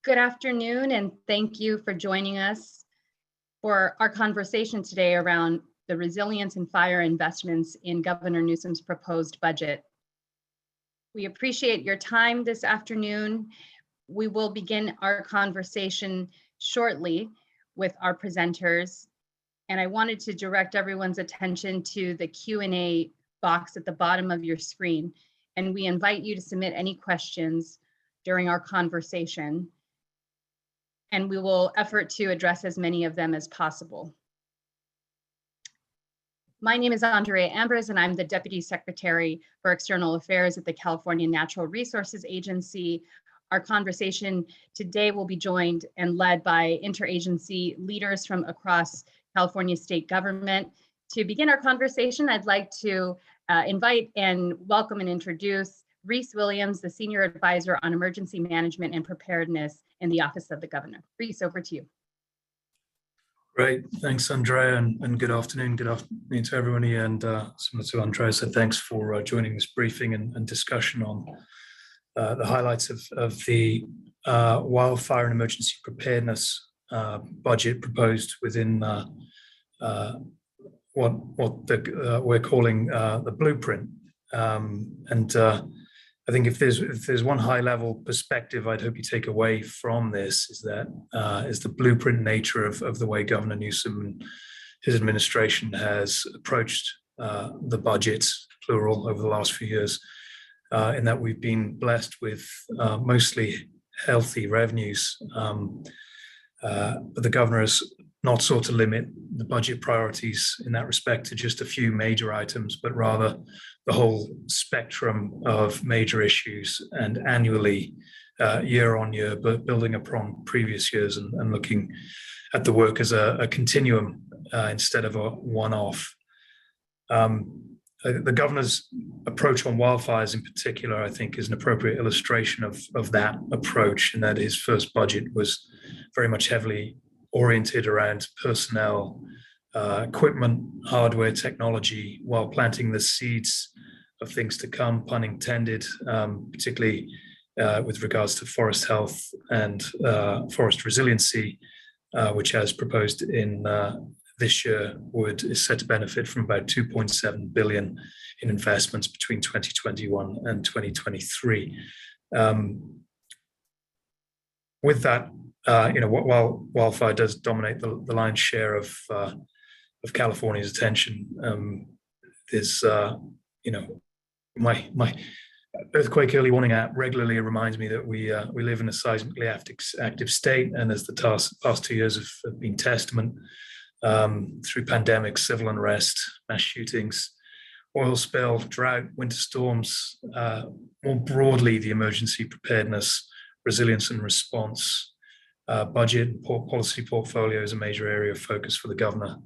Good afternoon, and thank you for joining us for our conversation today around the resilience and fire investments in Governor Newsom's proposed budget. We appreciate your time this afternoon. We will begin our conversation shortly with our presenters, and I wanted to direct everyone's attention to the Q&A box at the bottom of your screen, and we invite you to submit any questions during our conversation, and we will effort to address as many of them as possible. My name is Andrea Ambers, and I'm the Deputy Secretary for External Affairs at the California Natural Resources Agency. Our conversation today will be joined and led by interagency leaders from across California state government. To begin our conversation, I'd like to invite and welcome and introduce Reese Williams, the Senior Advisor on Emergency Management and Preparedness in the Office of the Governor. Reese, over to you. Great, thanks, Andrea, and good afternoon. Good afternoon to everybody, and similar to Andrea said, thanks for joining this briefing and discussion on the highlights of the wildfire and emergency preparedness budget proposed within what we're calling the blueprint. I think if there's one high-level perspective I'd hope you take away from this is that is the blueprint nature of the way Governor Newsom and his administration has approached the budget, plural, over the last few years, in that we've been blessed with mostly healthy revenues, but the governor has not sought to limit the budget priorities in that respect to just a few major items, but rather the whole spectrum of major issues, and annually, year on year, but building upon previous years and looking at the work as a continuum instead of a one-off. The governor's approach on wildfires in particular, I think, is an appropriate illustration of that approach, in that his first budget was very much heavily oriented around personnel, equipment, hardware, technology, while planting the seeds of things to come, pun intended, particularly with regards to forest health and forest resiliency, which, as proposed in this year, is set to benefit from about 2.7 billion in investments between 2021 and 2023. With that, while wildfire does dominate the lion's share of California's attention, there's my earthquake early warning app regularly reminds me that we live in a seismically active state, and as the past 2 years have been testament, through pandemics, civil unrest, mass shootings, oil spill, drought, winter storms, more broadly, the emergency preparedness, resilience and response budget and policy portfolio is a major area of focus for the governor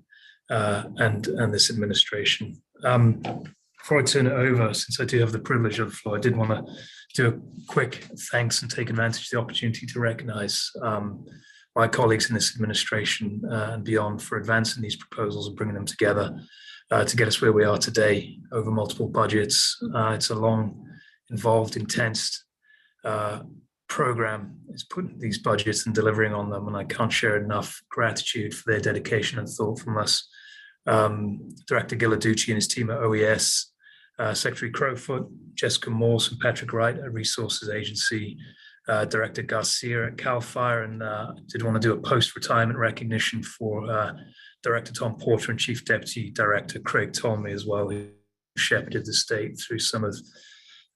and this administration. Before I turn it over, since I do have the privilege of the floor, I did want to do a quick thanks and take advantage of the opportunity to recognize my colleagues in this administration and beyond for advancing these proposals and bringing them together to get us where we are today over multiple budgets. It's a long, involved, intense program. It's putting these budgets and delivering on them, and I can't share enough gratitude for their dedication and thoughtfulness. Director Giladucci and his team at OES, Secretary Crowfoot, Jessica Morse and Patrick Wright at Resources Agency, Director Garcia at CAL FIRE, and did want to do a post-retirement recognition for Director Tom Porter and Chief Deputy Director Craig Tolmie as well, who shepherded the state through some of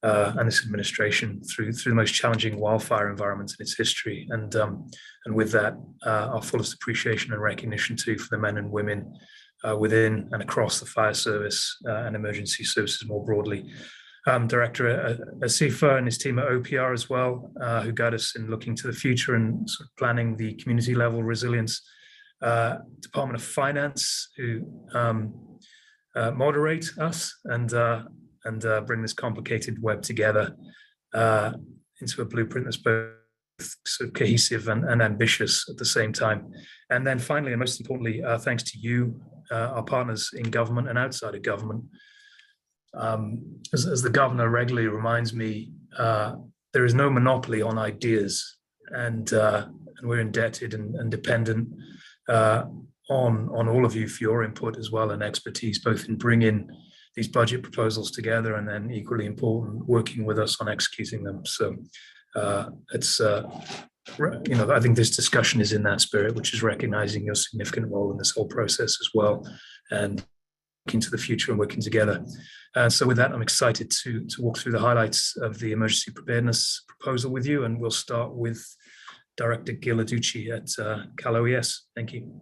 and this administration through the most challenging wildfire environment in its history. And with that, our fullest appreciation and recognition too for the men and women within and across the fire service and emergency services more broadly. Director Asifa and his team at OPR as well, who guide us in looking to the future and sort of planning the community level resilience. Department of Finance, who moderate us and bring this complicated web together into a blueprint that's both sort of cohesive and ambitious at the same time. And then finally, and most importantly, thanks to you, our partners in government and outside of government. As the governor regularly reminds me, there is no monopoly on ideas. and we're indebted and dependent on all of you for your input as well and expertise, both in bringing these budget proposals together and then equally important, working with us on executing them. So it's I think this discussion is in that spirit, which is recognizing your significant role in this whole process as well, and looking to the future and working together. So with that, I'm excited to walk through the highlights of the emergency preparedness proposal with you, and we'll start with Director Gil Aducci at Cal OES. Thank you.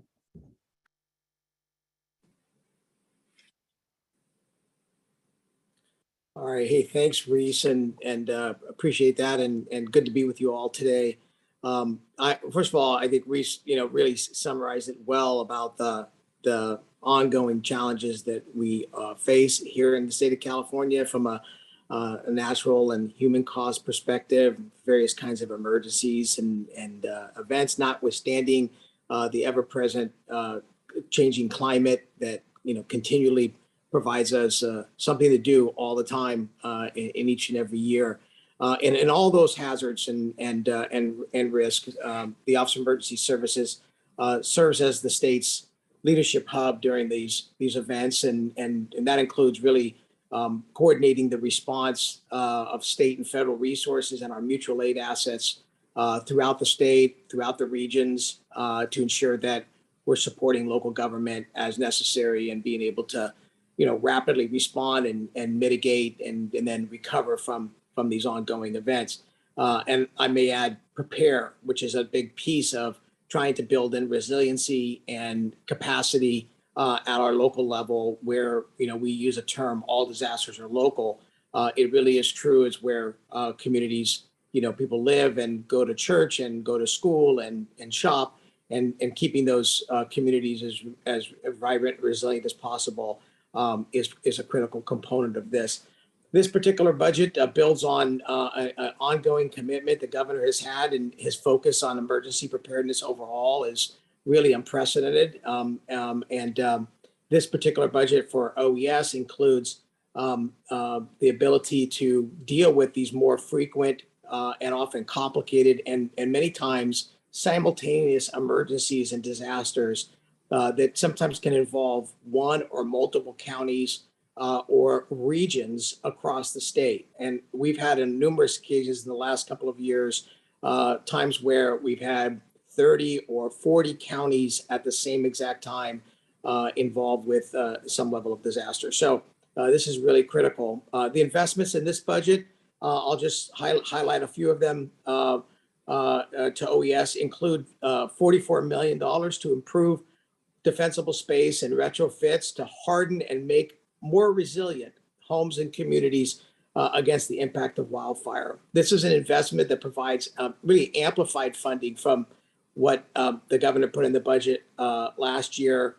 All right. Hey, thanks, Reese, and appreciate that, and good to be with you all today. First of all, I think Reese, really summarized it well about the ongoing challenges that we face here in the state of California from a natural and human cost perspective, various kinds of emergencies and events, notwithstanding the ever-present changing climate that continually provides us something to do all the time in each and every year. And all those hazards and risks, the Office of Emergency Services serves as the state's leadership hub during these events, and that includes really coordinating the response of state and federal resources and our mutual aid assets throughout the state, throughout the regions, to ensure that we're supporting local government as necessary and being able to rapidly respond and mitigate and then recover from these ongoing events. And I may add prepare, which is a big piece of trying to build in resiliency and capacity at our local level, where we use a term, all disasters are local. It really is true. It's where communities, people live and go to church and go to school and shop, and keeping those communities as vibrant and resilient as possible is a critical component of this. This particular budget builds on an ongoing commitment the governor has had, and his focus on emergency preparedness overall is really unprecedented. This particular budget for OES includes the ability to deal with these more frequent and often complicated and many times simultaneous emergencies and disasters that sometimes can involve one or multiple counties or regions across the state. And we've had on numerous occasions in the last couple of years, times where we've had 30 or 40 counties at the same exact time involved with some level of disaster. So this is really critical. The investments in this budget, I'll just highlight a few of them to OES, include $44 million to improve defensible space and retrofits to harden and make more resilient homes and communities against the impact of wildfire. This is an investment that provides really amplified funding from what the governor put in the budget last year,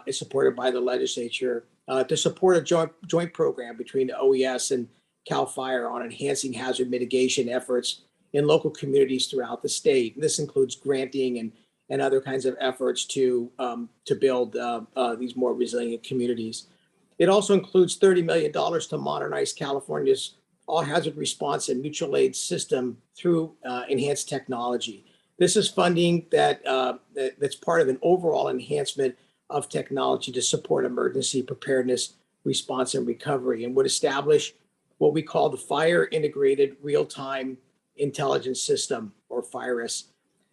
is supported by the legislature, to support a joint program between the OES and CAL FIRE on enhancing hazard mitigation efforts in local communities throughout the state. This includes granting and other kinds of efforts to build these more resilient communities. It also includes $30 million to modernize California's all-hazard response and mutual aid system through enhanced technology. This is funding that's part of an overall enhancement of technology to support emergency preparedness, response, and recovery, and would establish what we call the Fire Integrated Real-Time Intelligence System, or FireIS.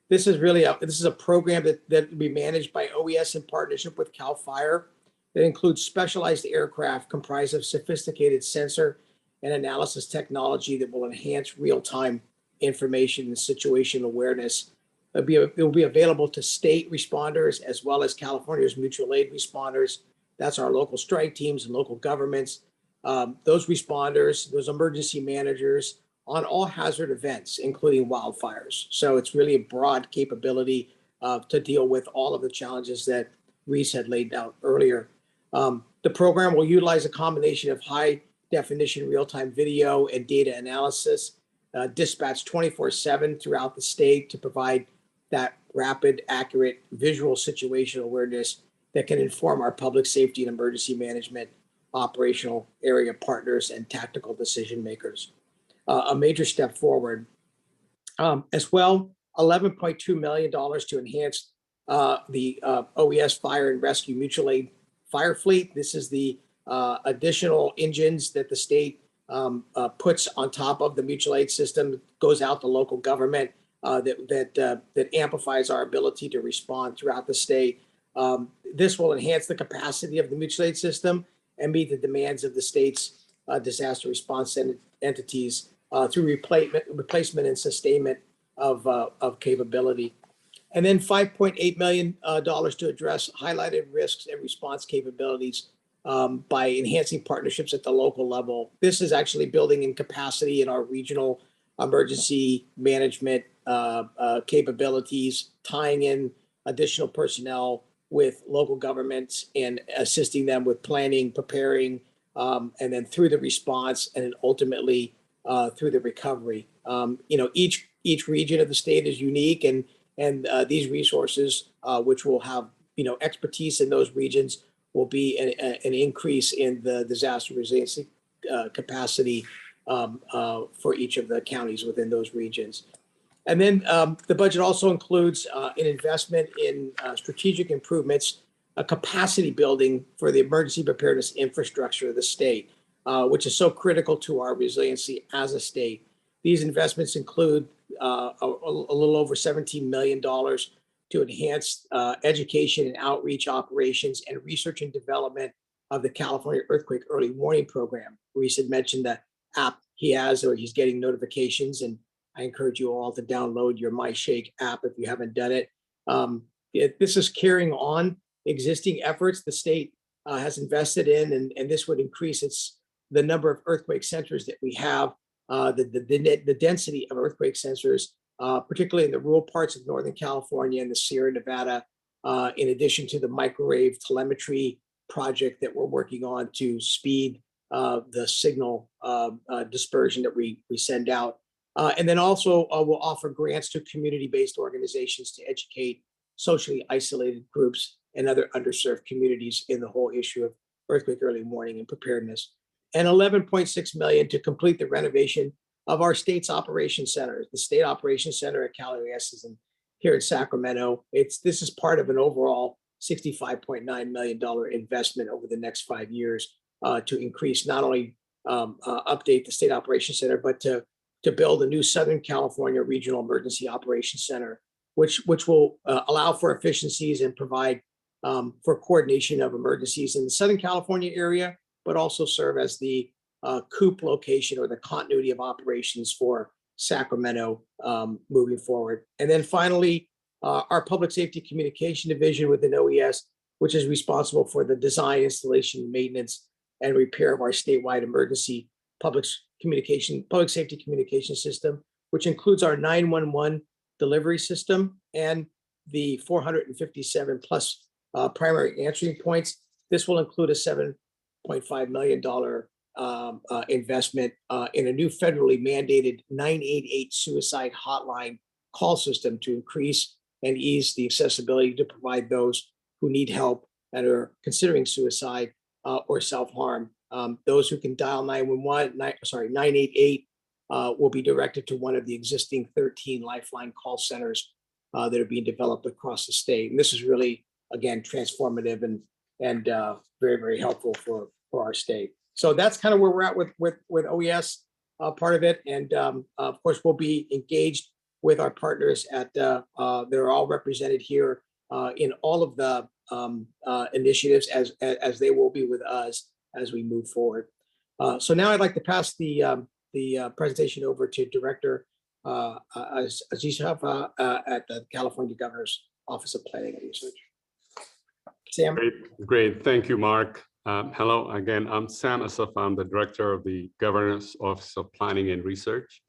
This is a program that will be managed by OES in partnership with CAL FIRE. That includes specialized aircraft comprised of sophisticated sensor and analysis technology that will enhance real-time information and situation awareness. It will be available to state responders as well as California's mutual aid responders. That's our local strike teams and local governments. Those responders, those emergency managers on all hazard events, including wildfires. So it's really a broad capability to deal with all of the challenges that Reese had laid out earlier. The program will utilize a combination of high definition real-time video and data analysis, dispatched 24/7 throughout the state to provide that rapid, accurate visual situational awareness that can inform our public safety and emergency management operational area partners and tactical decision makers. A major step forward. As well, $11.2 million to enhance the OES fire and rescue mutual aid fire fleet. This is the additional engines that the state puts on top of the mutual aid system, goes out to local government, that amplifies our ability to respond throughout the state. This will enhance the capacity of the mutual aid system and meet the demands of the state's disaster response entities through replacement and sustainment of capability. And then $5.8 million to address highlighted risks and response capabilities by enhancing partnerships at the local level. This is actually building in capacity in our regional emergency management capabilities, tying in additional personnel with local governments and assisting them with planning, preparing, and then through the response, and then ultimately through the recovery. Each region of the state is unique, and these resources, which will have expertise in those regions, will be an increase in the disaster resiliency capacity for each of the counties within those regions. And then the budget also includes an investment in strategic improvements, a capacity building for the emergency preparedness infrastructure of the state, which is so critical to our resiliency as a state. These investments include a little over $17 million to enhance education and outreach operations and research and development of the California Earthquake Early Warning Program. Reese had mentioned the app he has, or he's getting notifications, and I encourage you all to download your MyShake app if you haven't done it. This is carrying on existing efforts the state has invested in, and this would increase the number of earthquake sensors that we have, the density of earthquake sensors, particularly in the rural parts of Northern California and the Sierra Nevada, in addition to the microwave telemetry project that we're working on to speed the signal dispersion that we send out. And then also we'll offer grants to community-based organizations to educate socially isolated groups and other underserved communities in the whole issue of earthquake early warning and preparedness. And $11.6 million to complete the renovation of our state's operations center. The State Operations Center at Cal OES is here in Sacramento. This is part of an overall $65.9 million investment over the next 5 years to increase, not only update the State Operations Center, but to build a new Southern California Regional Emergency Operations Center, which will allow for efficiencies and provide for coordination of emergencies in the Southern California area, but also serve as the COOP location, or the continuity of operations for Sacramento moving forward. And then finally, our Public Safety Communication Division within OES, which is responsible for the design, installation, maintenance, and repair of our statewide emergency public safety communication system, which includes our 911 delivery system and the 457 plus primary answering points. This will include a $7.5 million investment in a new federally mandated 988 suicide hotline call system to increase and ease the accessibility to provide those who need help and are considering suicide or self-harm. Those who can dial 988 will be directed to one of the existing 13 Lifeline call centers that are being developed across the state. And this is really, again, transformative and very, very helpful for our state. So that's kind of where we're at with OES part of it. And of course, we'll be engaged with our partners they're all represented here in all of the initiatives as they will be with us as we move forward. So now I'd like to pass the presentation over to Director Asifa at the California Governor's Office of Planning and Research. Sam? Great. Thank you, Mark. Hello again. I'm Sam Asifa. I'm the Director of the Governor's Office of Planning and Research,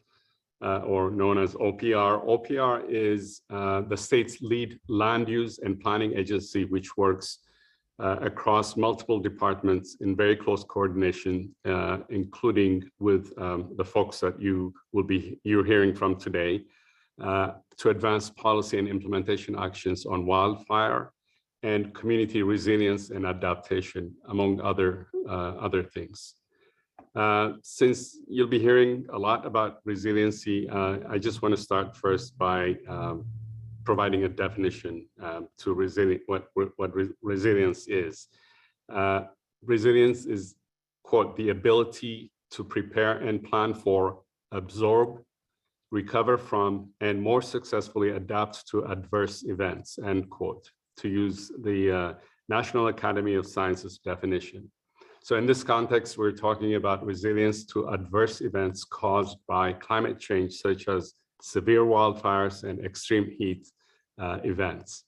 or known as OPR. OPR is the state's lead land use and planning agency, which works across multiple departments in very close coordination, including with the folks that you're hearing from today, to advance policy and implementation actions on wildfire and community resilience and adaptation, among other things. Since you'll be hearing a lot about resiliency, I just want to start first by providing a definition to what resilience is. Resilience is, quote, the ability to prepare and plan for, absorb, recover from, and more successfully adapt to adverse events, end quote, to use the National Academy of Sciences definition. So in this context, we're talking about resilience to adverse events caused by climate change, such as severe wildfires and extreme heat events.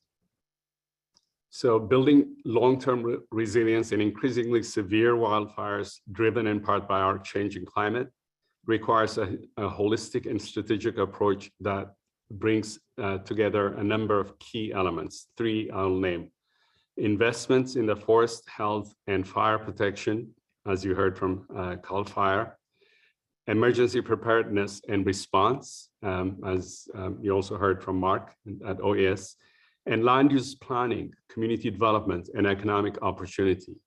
So building long-term resilience in increasingly severe wildfires, driven in part by our changing climate, requires a holistic and strategic approach that brings together a number of key elements. Three I'll name. Investments in the forest health and fire protection, as you heard from Wildfire. Emergency preparedness and response, as you also heard from Mark at OES. And land use planning, community development, and economic opportunity.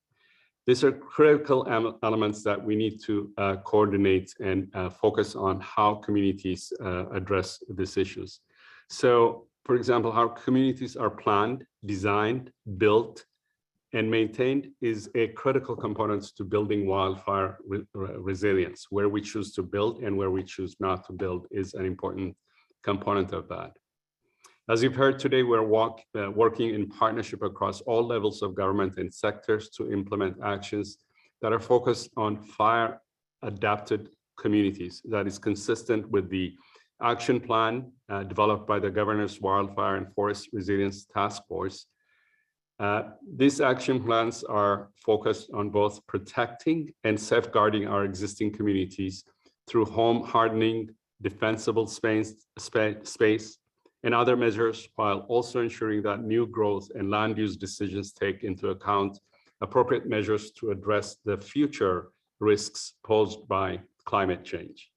These are critical elements that we need to coordinate and focus on how communities address these issues. So, for example, how communities are planned, designed, built, and maintained is a critical component to building wildfire resilience. Where we choose to build and where we choose not to build is an important component of that. As you've heard today, we're working in partnership across all levels of government and sectors to implement actions that are focused on fire-adapted communities that is consistent with the action plan developed by the Governor's Wildfire and Forest Resilience Task Force. These action plans are focused on both protecting and safeguarding our existing communities through home hardening, defensible space, and other measures, while also ensuring that new growth and land use decisions take into account appropriate measures to address the future risks posed by climate change.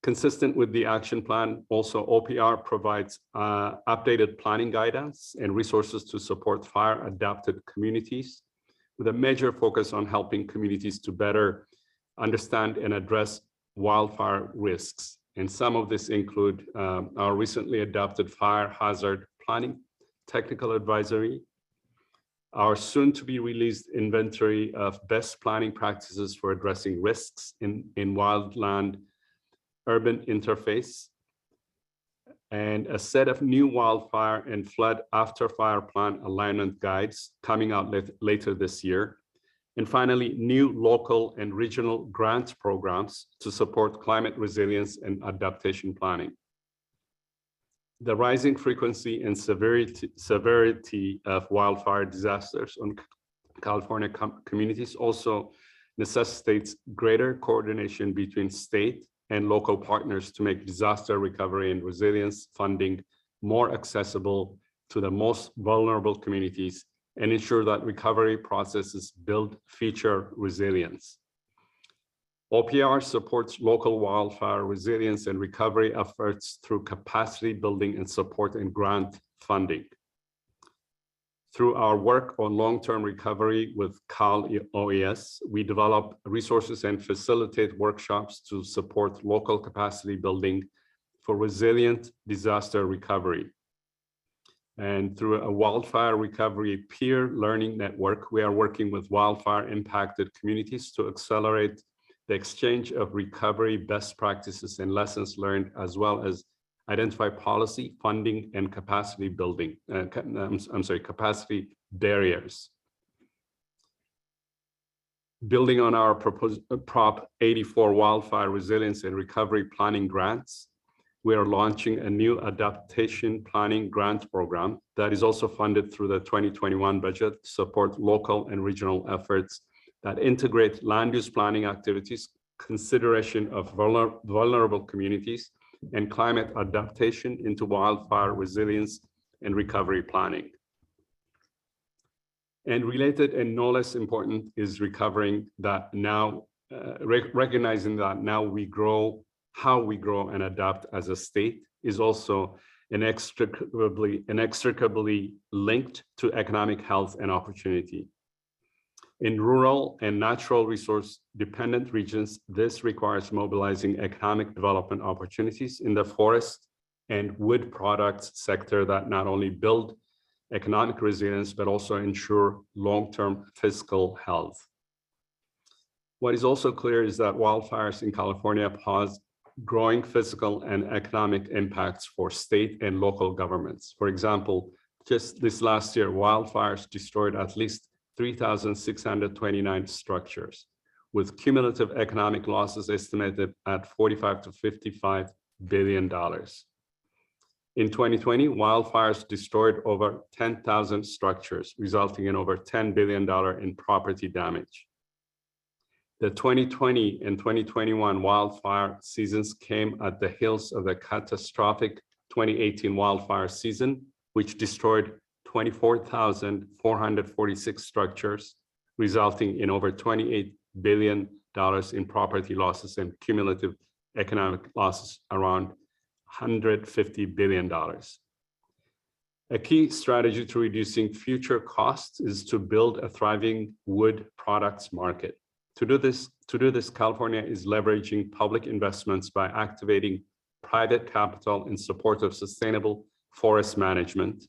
Consistent with the action plan, also OPR provides updated planning guidance and resources to support fire-adapted communities, with a major focus on helping communities to better understand and address wildfire risks. And some of this include our recently adopted fire hazard planning technical advisory, our soon to be released inventory of best planning practices for addressing risks in wildland urban interface, and a set of new wildfire and flood after fire plan alignment guides coming out later this year. And finally, new local and regional grant programs to support climate resilience and adaptation planning. The rising frequency and severity of wildfire disasters on California communities also necessitates greater coordination between state and local partners to make disaster recovery and resilience funding more accessible to the most vulnerable communities and ensure that recovery processes build future resilience. OPR supports local wildfire resilience and recovery efforts through capacity building and support and grant funding. Through our work on long-term recovery with Cal OES, we develop resources and facilitate workshops to support local capacity building for resilient disaster recovery. And through a wildfire recovery peer learning network, we are working with wildfire impacted communities to accelerate the exchange of recovery best practices and lessons learned, as well as identify policy, funding, and capacity building, capacity barriers. Building on our proposed Prop 84 wildfire resilience and recovery planning grants, we are launching a new adaptation planning grant program that is also funded through the 2021 budget to support local and regional efforts that integrate land use planning activities, consideration of vulnerable communities, and climate adaptation into wildfire resilience and recovery planning. And related and no less important is recognizing that now how we grow and adapt as a state is also inextricably linked to economic health and opportunity. In rural and natural resource dependent regions, this requires mobilizing economic development opportunities in the forest and wood products sector that not only build economic resilience, but also ensure long-term fiscal health. What is also clear is that wildfires in California pose growing physical and economic impacts for state and local governments. For example, just this last year, wildfires destroyed at least 3,629 structures, with cumulative economic losses estimated at $45 to $55 billion. In 2020, wildfires destroyed over 10,000 structures, resulting in over $10 billion in property damage. The 2020 and 2021 wildfire seasons came at the heels of the catastrophic 2018 wildfire season, which destroyed 24,446 structures, resulting in over $28 billion in property losses and cumulative economic losses around $150 billion. A key strategy to reducing future costs is to build a thriving wood products market. To do this, California is leveraging public investments by activating private capital in support of sustainable forest management,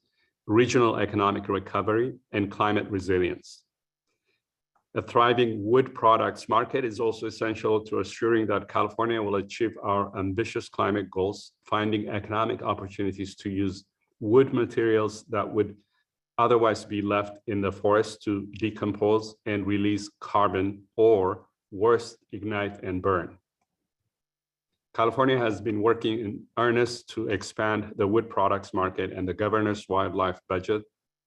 regional economic recovery, and climate resilience. A thriving wood products market is also essential to assuring that California will achieve our ambitious climate goals, finding economic opportunities to use wood materials that would otherwise be left in the forest to decompose and release carbon, or worse, ignite and burn. California has been working in earnest to expand the wood products market, and the governor's wildlife budget,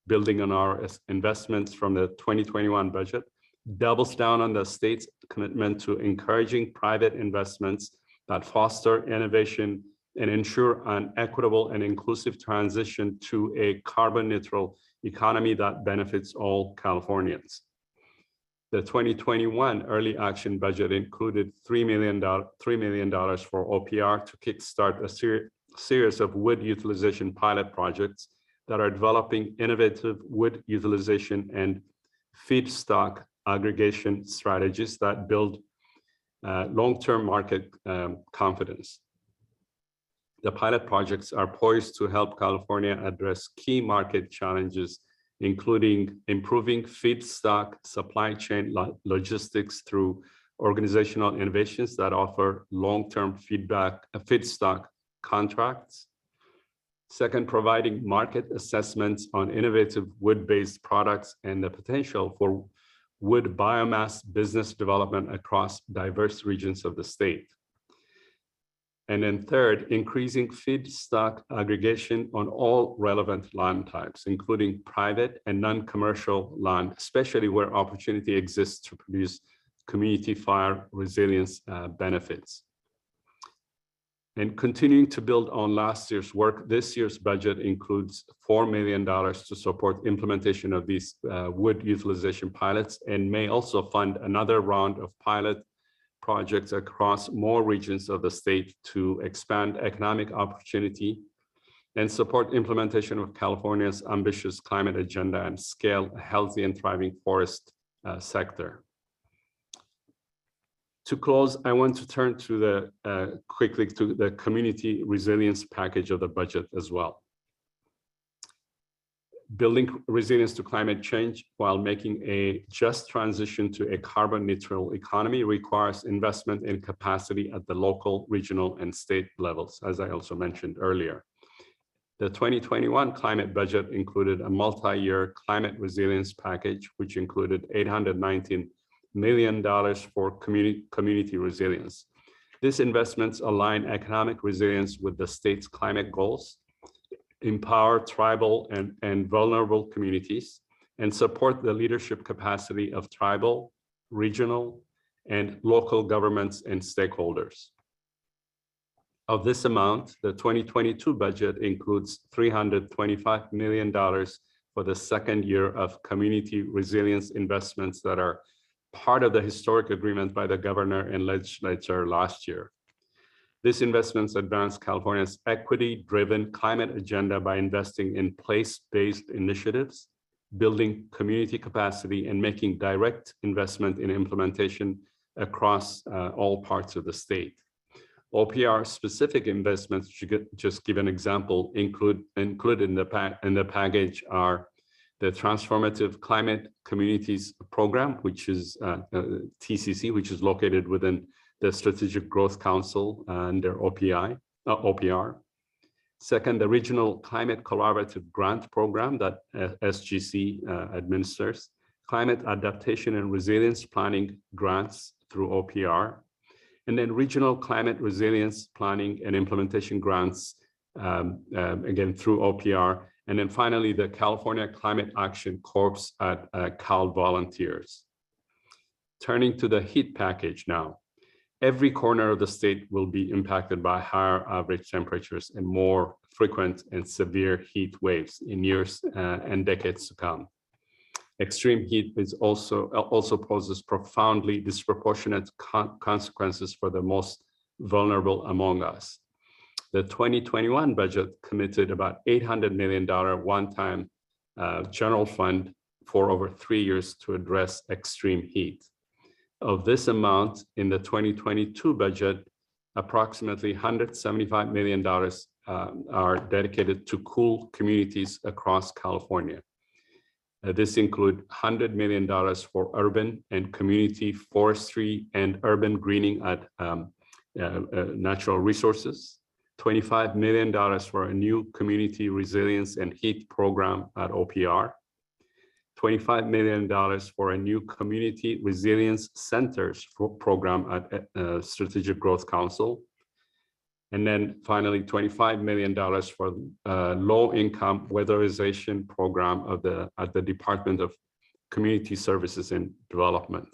building on our investments from the 2021 budget, doubles down on the state's commitment to encouraging private investments that foster innovation and ensure an equitable and inclusive transition to a carbon neutral economy that benefits all Californians. The 2021 early action budget included $3 million for OPR to kickstart a series of wood utilization pilot projects that are developing innovative wood utilization and feedstock aggregation strategies that build long-term market confidence. The pilot projects are poised to help California address key market challenges, including improving feedstock supply chain logistics through organizational innovations that offer long-term feedstock contracts. Second, providing market assessments on innovative wood-based products and the potential for wood biomass business development across diverse regions of the state. And then third, increasing feedstock aggregation on all relevant land types, including private and non-commercial land, especially where opportunity exists to produce community fire resilience benefits. And continuing to build on last year's work, this year's budget includes $4 million to support implementation of these wood utilization pilots, and may also fund another round of pilot projects across more regions of the state to expand economic opportunity and support implementation of California's ambitious climate agenda and scale a healthy and thriving forest sector. To close, I want to turn to quickly to the community resilience package of the budget as well. Building resilience to climate change while making a just transition to a carbon neutral economy requires investment in capacity at the local, regional, and state levels, as I also mentioned earlier. The 2021 climate budget included a multi-year climate resilience package, which included $819 million for community resilience. These investments align economic resilience with the state's climate goals, empower tribal and vulnerable communities, and support the leadership capacity of tribal, regional, and local governments and stakeholders. Of this amount, the 2022 budget includes $325 million for the second year of community resilience investments that are part of the historic agreement by the governor and legislature last year. These investments advance California's equity-driven climate agenda by investing in place-based initiatives, building community capacity, and making direct investment in implementation across all parts of the state. OPR specific investments, to just give an example, included in the package are the Transformative Climate Communities Program, which is TCC, which is located within the Strategic Growth Council under OPR. Second, the Regional Climate Collaborative Grant Program that SGC administers, Climate Adaptation and Resilience Planning Grants through OPR, and then Regional Climate Resilience Planning and Implementation Grants, again, through OPR. And then finally, the California Climate Action Corps at Cal Volunteers. Turning to the heat package now. Every corner of the state will be impacted by higher average temperatures and more frequent and severe heat waves in years and decades to come. Extreme heat is also poses profoundly disproportionate consequences for the most vulnerable among us. The 2021 budget committed about $800 million one-time general fund for over 3 years to address extreme heat. Of this amount, in the 2022 budget, approximately $175 million are dedicated to cool communities across California. This includes $100 million for urban and community forestry and urban greening at natural resources, $25 million for a new community resilience and heat program at OPR, $25 million for a new community resilience centers program at Strategic Growth Council. And then finally, $25 million for low-income weatherization program at the Department of Community Services and Development.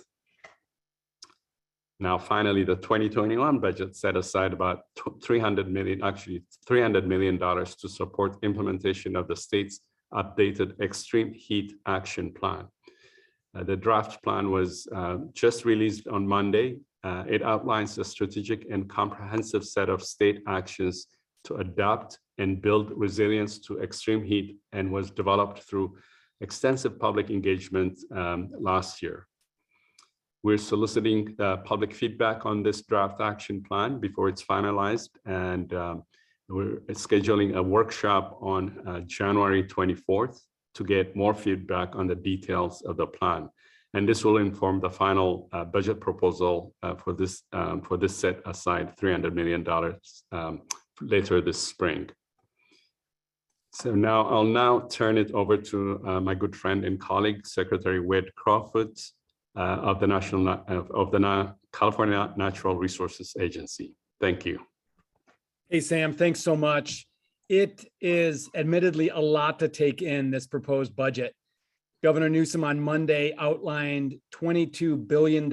Now, finally, the 2021 budget set aside about $300 million to support implementation of the state's updated extreme heat action plan. The draft plan was just released on Monday. It outlines a strategic and comprehensive set of state actions to adapt and build resilience to extreme heat, and was developed through extensive public engagement last year. We're soliciting public feedback on this draft action plan before it's finalized, and we're scheduling a workshop on January 24th to get more feedback on the details of the plan. And this will inform the final budget proposal for this set aside $300 million later this spring. So now I'll turn it over to my good friend and colleague, Secretary Wade Crawford of the California Natural Resources Agency. Thank you. Hey, Sam, thanks so much. It is admittedly a lot to take in, this proposed budget. Governor Newsom on Monday outlined $22 billion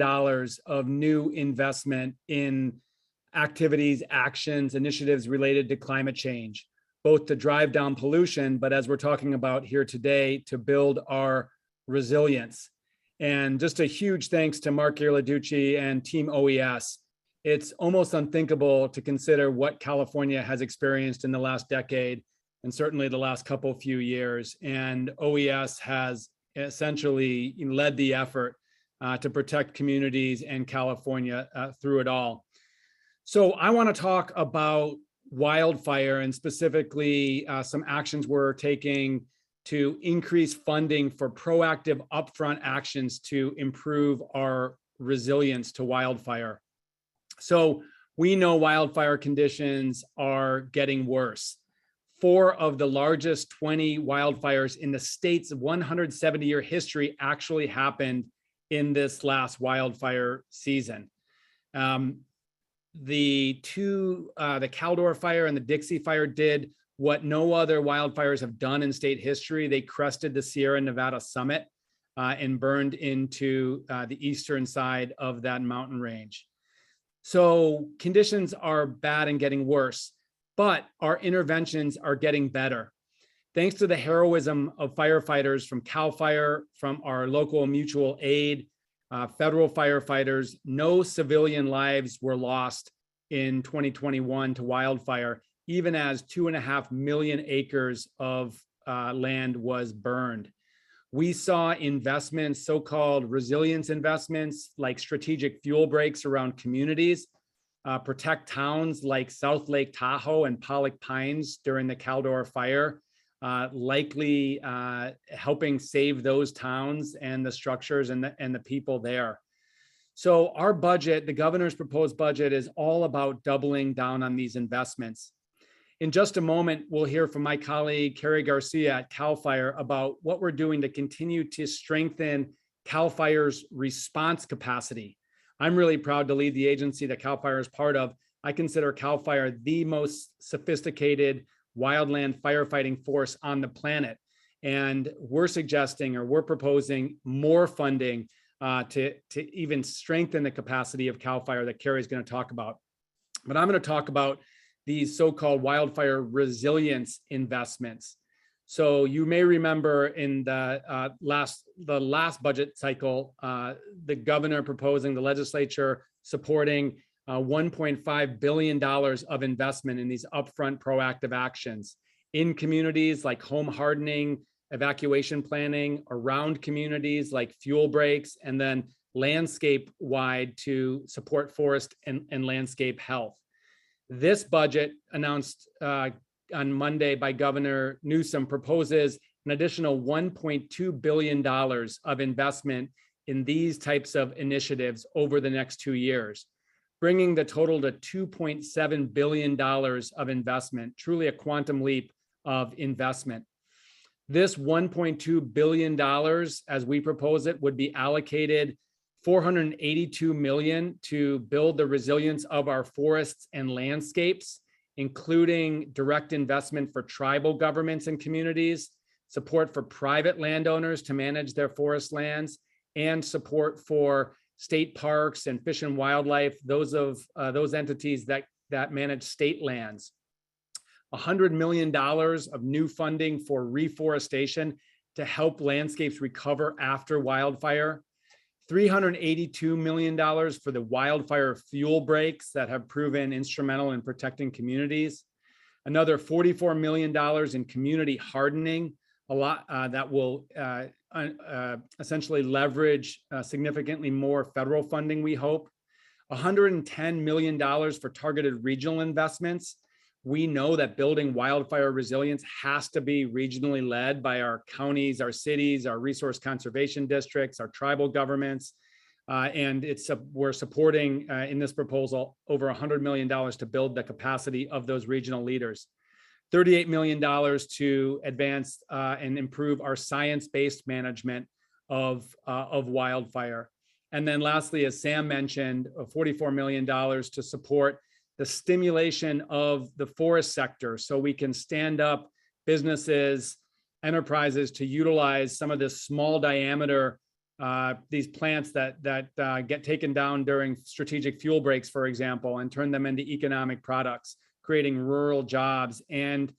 of new investment in activities, actions, initiatives related to climate change, both to drive down pollution, but as we're talking about here today, to build our resilience. And just a huge thanks to Mark Ghirlandaioui and Team OES. It's almost unthinkable to consider what California has experienced in the last decade, and certainly the last few years. And OES has essentially led the effort to protect communities and California through it all. So I want to talk about wildfire, and specifically some actions we're taking to increase funding for proactive upfront actions to improve our resilience to wildfire. So we know wildfire conditions are getting worse. 4 of the largest 20 wildfires in the state's 170-year history actually happened in this last wildfire season. The Caldor fire and the Dixie fire did what no other wildfires have done in state history. They crested the Sierra Nevada summit and burned into the eastern side of that mountain range. So conditions are bad and getting worse, but our interventions are getting better. Thanks to the heroism of firefighters from CAL FIRE, from our local mutual aid, federal firefighters, no civilian lives were lost in 2021 to wildfire, even as 2.5 million acres of land was burned. We saw investments, so-called resilience investments, like strategic fuel breaks around communities, protect towns like South Lake Tahoe and Pollock Pines during the Caldor fire, likely helping save those towns and the structures and the people there. So our budget, the governor's proposed budget, is all about doubling down on these investments. In just a moment, we'll hear from my colleague, Carrie Garcia at CAL FIRE, about what we're doing to continue to strengthen CAL FIRE's response capacity. I'm really proud to lead the agency that CAL FIRE is part of. I consider CAL FIRE the most sophisticated wildland firefighting force on the planet. And we're suggesting, or we're proposing, more funding to even strengthen the capacity of CAL FIRE that Carrie's going to talk about. But I'm going to talk about these so-called wildfire resilience investments. So you may remember in the last budget cycle, the governor proposing, the legislature supporting $1.5 billion of investment in these upfront proactive actions in communities like home hardening, evacuation planning, around communities like fuel breaks, and then landscape wide to support forest and landscape health. This budget announced on Monday by Governor Newsom proposes an additional $1.2 billion of investment in these types of initiatives over the next 2 years, bringing the total to $2.7 billion of investment, truly a quantum leap of investment. This $1.2 billion, as we propose it, would be allocated $482 million to build the resilience of our forests and landscapes, including direct investment for tribal governments and communities, support for private landowners to manage their forest lands, and support for state parks and fish and wildlife, those entities that manage state lands. $100 million of new funding for reforestation to help landscapes recover after wildfire. $382 million for the wildfire fuel breaks that have proven instrumental in protecting communities. Another $44 million in community hardening, a lot that will essentially leverage significantly more federal funding, we hope. $110 million for targeted regional investments. We know that building wildfire resilience has to be regionally led by our counties, our cities, our resource conservation districts, our tribal governments. And we're supporting in this proposal over $100 million to build the capacity of those regional leaders. $38 million to advance and improve our science-based management of wildfire. And then lastly, as Sam mentioned, $44 million to support the stimulation of the forest sector so we can stand up businesses, enterprises to utilize some of this small diameter, these plants that get taken down during strategic fuel breaks, for example, and turn them into economic products, creating rural jobs and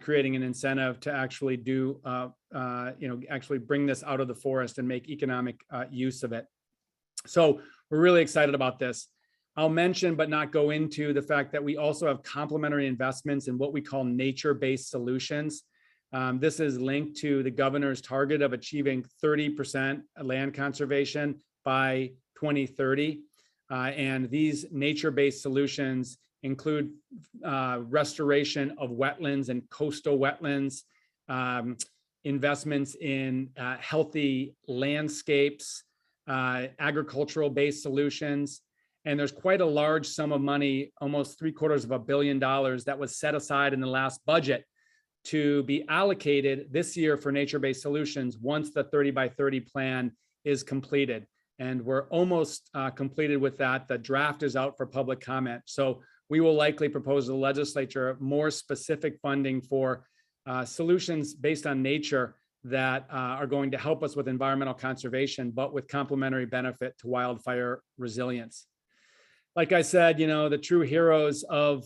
creating an incentive to actually do, actually bring this out of the forest and make economic use of it. So we're really excited about this. I'll mention, but not go into, the fact that we also have complementary investments in what we call nature-based solutions. This is linked to the governor's target of achieving 30% land conservation by 2030. And these nature-based solutions include restoration of wetlands and coastal wetlands, investments in healthy landscapes, agricultural-based solutions. And there's quite a large sum of money, almost $750 million, that was set aside in the last budget to be allocated this year for nature-based solutions once the 30 by 30 plan is completed. And we're almost completed with that. The draft is out for public comment. So we will likely propose to the legislature more specific funding for solutions based on nature that are going to help us with environmental conservation, but with complementary benefit to wildfire resilience. Like I said, the true heroes of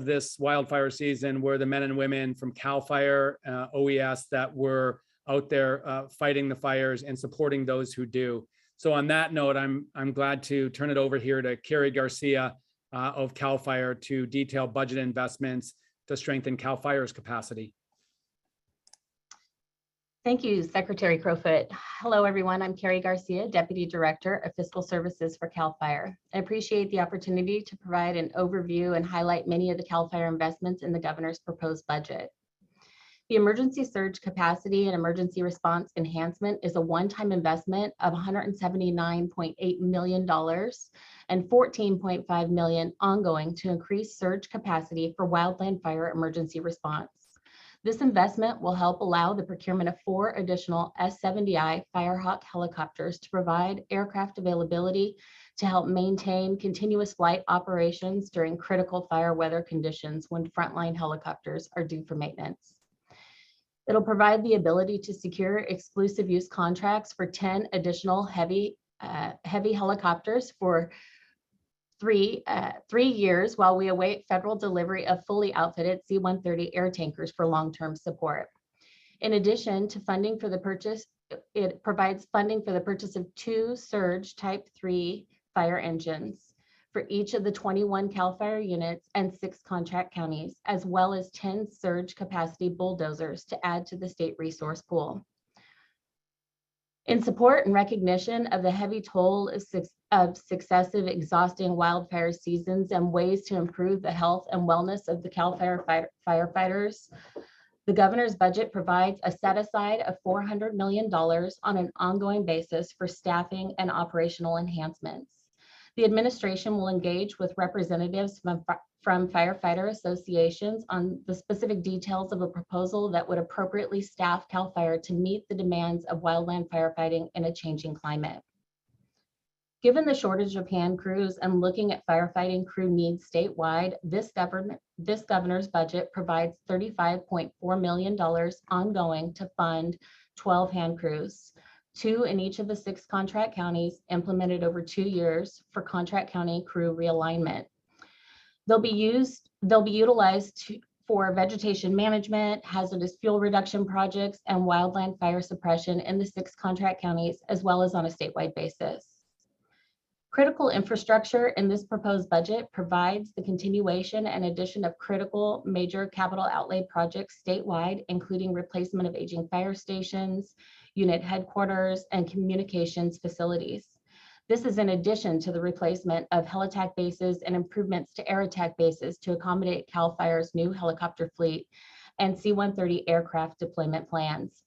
this wildfire season were the men and women from CAL FIRE, OES, that were out there fighting the fires and supporting those who do. So on that note, I'm glad to turn it over here to Carrie Garcia of CAL FIRE to detail budget investments to strengthen CAL FIRE's capacity. Thank you, Secretary Crowfoot. Hello, everyone. I'm Carrie Garcia, Deputy Director of Fiscal Services for CAL FIRE. I appreciate the opportunity to provide an overview and highlight many of the CAL FIRE investments in the governor's proposed budget. The emergency surge capacity and emergency response enhancement is a one-time investment of $179.8 million and $14.5 million ongoing to increase surge capacity for wildland fire emergency response. This investment will help allow the procurement of 4 additional S-70I Firehawk helicopters to provide aircraft availability to help maintain continuous flight operations during critical fire weather conditions when frontline helicopters are due for maintenance. It'll provide the ability to secure exclusive use contracts for 10 additional heavy helicopters for 3 years while we await federal delivery of fully outfitted C-130 air tankers for long-term support. In addition to funding for the purchase, it provides funding for the purchase of 2 Surge Type 3 fire engines for each of the 21 CAL FIRE units and 6 contract counties, as well as 10 surge capacity bulldozers to add to the state resource pool. In support and recognition of the heavy toll of successive exhausting wildfire seasons and ways to improve the health and wellness of the CAL FIRE firefighters, the governor's budget provides a set aside of $400 million on an ongoing basis for staffing and operational enhancements. The administration will engage with representatives from firefighter associations on the specific details of a proposal that would appropriately staff CAL FIRE to meet the demands of wildland firefighting in a changing climate. Given the shortage of hand crews and looking at firefighting crew needs statewide, this governor's budget provides $35.4 million ongoing to fund 12 hand crews, 2 in each of the 6 contract counties, implemented over 2 years for contract county crew realignment. They'll be utilized for vegetation management, hazardous fuel reduction projects, and wildland fire suppression in the 6 contract counties, as well as on a statewide basis. Critical infrastructure in this proposed budget provides the continuation and addition of critical major capital outlay projects statewide, including replacement of aging fire stations, unit headquarters, and communications facilities. This is in addition to the replacement of helitack bases and improvements to air attack bases to accommodate CAL FIRE's new helicopter fleet and C-130 aircraft deployment plans.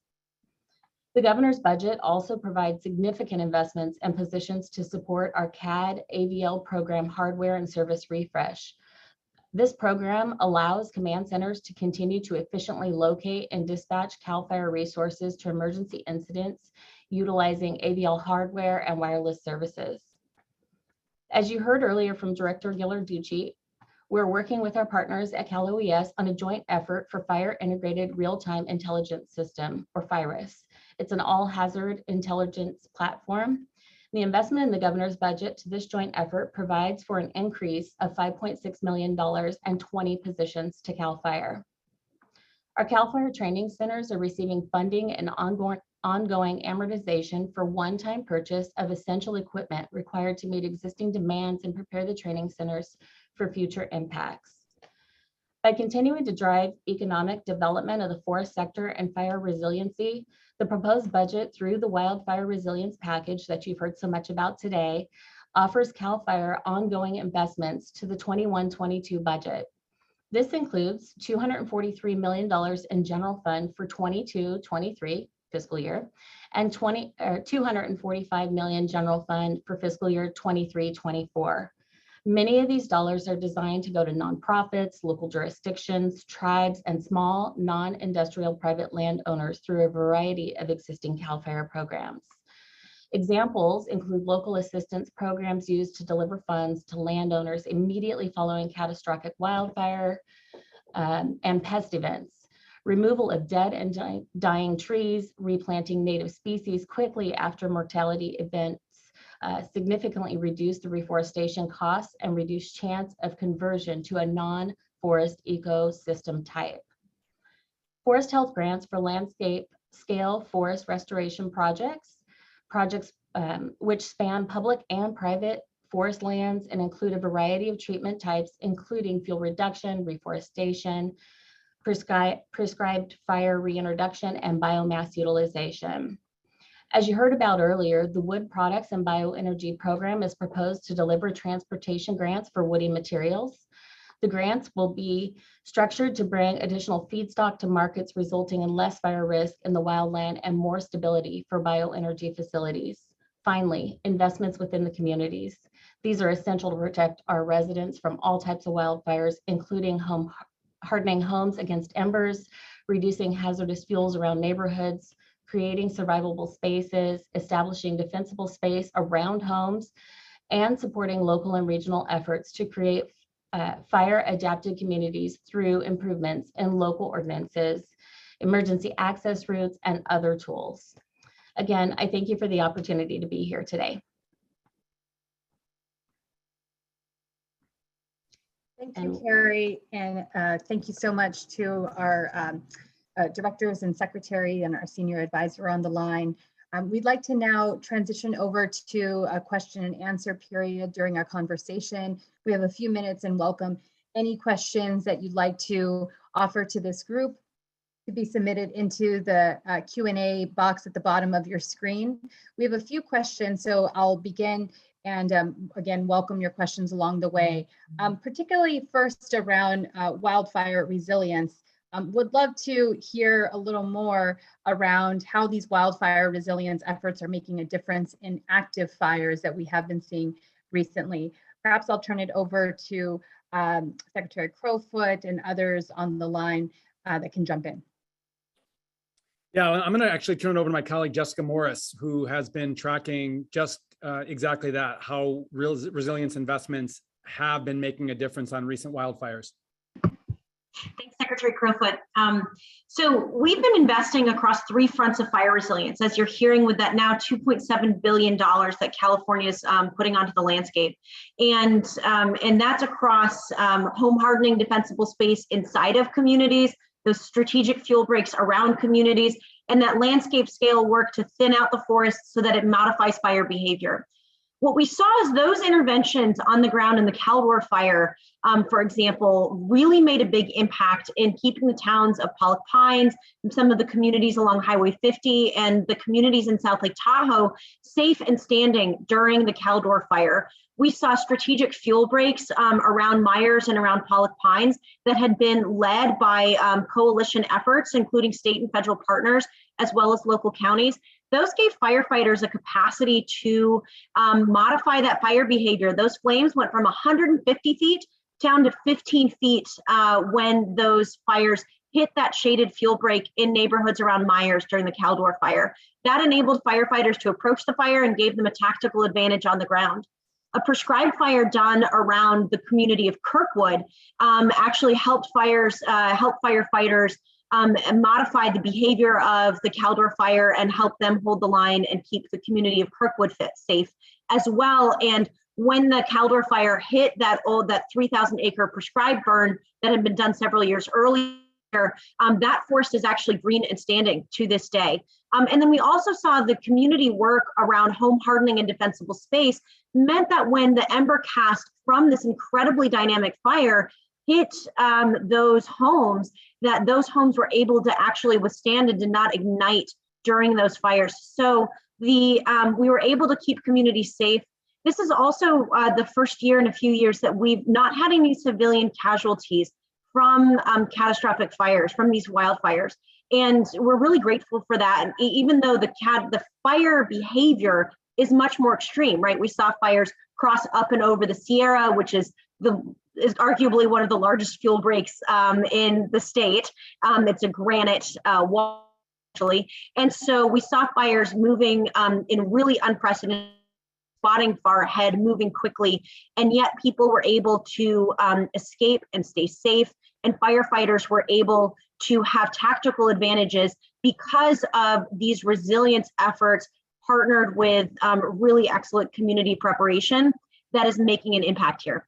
The governor's budget also provides significant investments and positions to support our CAD AVL program hardware and service refresh. This program allows command centers to continue to efficiently locate and dispatch CAL FIRE resources to emergency incidents utilizing AVL hardware and wireless services. As you heard earlier from Director Ghilarducci, we're working with our partners at Cal OES on a joint effort for Fire Integrated Real-Time Intelligence System, or FIRIS. It's an all-hazard intelligence platform. The investment in the governor's budget to this joint effort provides for an increase of $5.6 million and 20 positions to CAL FIRE. Our CAL FIRE training centers are receiving funding and ongoing amortization for one-time purchase of essential equipment required to meet existing demands and prepare the training centers for future impacts. By continuing to drive economic development of the forest sector and fire resiliency, the proposed budget through the Wildfire Resilience Package that you've heard so much about today offers CAL FIRE ongoing investments to the 21-22 budget. This includes $243 million in general fund for 22-23 fiscal year and $245 million general fund for fiscal year 23-24. Many of these dollars are designed to go to nonprofits, local jurisdictions, tribes, and small non-industrial private landowners through a variety of existing CAL FIRE programs. Examples include local assistance programs used to deliver funds to landowners immediately following catastrophic wildfire and pest events, removal of dead and dying trees, replanting native species quickly after mortality events significantly reduce the reforestation costs and reduce chance of conversion to a non-forest ecosystem type. Forest health grants for landscape scale forest restoration projects which span public and private forest lands and include a variety of treatment types, including fuel reduction, reforestation, prescribed fire reintroduction, and biomass utilization. As you heard about earlier, the Wood Products and Bioenergy Program is proposed to deliver transportation grants for woody materials. The grants will be structured to bring additional feedstock to markets, resulting in less fire risk in the wildland and more stability for bioenergy facilities. Finally, investments within the communities. These are essential to protect our residents from all types of wildfires, including hardening homes against embers, reducing hazardous fuels around neighborhoods, creating survivable spaces, establishing defensible space around homes, and supporting local and regional efforts to create fire-adapted communities through improvements in local ordinances, emergency access routes, and other tools. Again, I thank you for the opportunity to be here today. Thank you, Carrie, and thank you so much to our directors and secretary and our senior advisor on the line. We'd like to now transition over to a question and answer period during our conversation. We have a few minutes and welcome any questions that you'd like to offer to this group to be submitted into the Q&A box at the bottom of your screen. We have a few questions, so I'll begin and again, welcome your questions along the way. Particularly first around wildfire resilience. Would love to hear a little more around how these wildfire resilience efforts are making a difference in active fires that we have been seeing recently. Perhaps I'll turn it over to Secretary Crowfoot and others on the line that can jump in. Yeah, I'm going to actually turn it over to my colleague, Jessica Morris, who has been tracking just exactly that, how resilience investments have been making a difference on recent wildfires. Thanks, Secretary Crowfoot. So we've been investing across 3 fronts of fire resilience, as you're hearing with that now $2.7 billion that California is putting onto the landscape. And that's across home hardening defensible space inside of communities, those strategic fuel breaks around communities, and that landscape scale work to thin out the forest so that it modifies fire behavior. What we saw is those interventions on the ground in the Caldor fire, for example, really made a big impact in keeping the towns of Pollock Pines, and some of the communities along Highway 50, and the communities in South Lake Tahoe safe and standing during the Caldor fire. We saw strategic fuel breaks around Myers and around Pollock Pines that had been led by coalition efforts, including state and federal partners, as well as local counties. Those gave firefighters a capacity to modify that fire behavior. Those flames went from 150 feet down to 15 feet when those fires hit that shaded fuel break in neighborhoods around Myers during the Caldor fire. That enabled firefighters to approach the fire and gave them a tactical advantage on the ground. A prescribed fire done around the community of Kirkwood actually helped firefighters modify the behavior of the Caldor fire and help them hold the line and keep the community of Kirkwood safe as well. And when the Caldor fire hit that 3,000 acre prescribed burn that had been done several years earlier, that forest is actually green and standing to this day. And then we also saw the community work around home hardening and defensible space meant that when the ember cast from this incredibly dynamic fire hit those homes, that those homes were able to actually withstand and did not ignite during those fires. So we were able to keep communities safe. This is also the first year in a few years that we've not had any civilian casualties from catastrophic fires, from these wildfires. And we're really grateful for that. And even though the fire behavior is much more extreme, right? We saw fires cross up and over the Sierra, which is arguably one of the largest fuel breaks in the state. It's a granite wall, actually. And so we saw fires moving in really unprecedented, spotting far ahead, moving quickly, and yet people were able to escape and stay safe, and firefighters were able to have tactical advantages because of these resilience efforts partnered with really excellent community preparation that is making an impact here.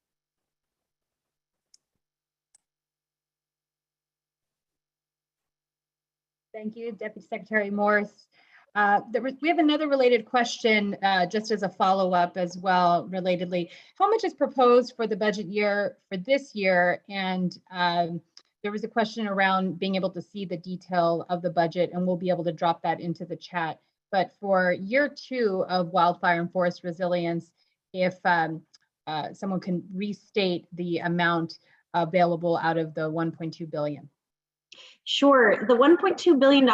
Thank you, Deputy Secretary Morris. We have another related question, just as a follow-up as well, relatedly. How much is proposed for the budget year for this year? And there was a question around being able to see the detail of the budget, and we'll be able to drop that into the chat. But for year 2 of wildfire and forest resilience, if someone can restate the amount available out of the $1.2 billion. Sure. The $1.2 billion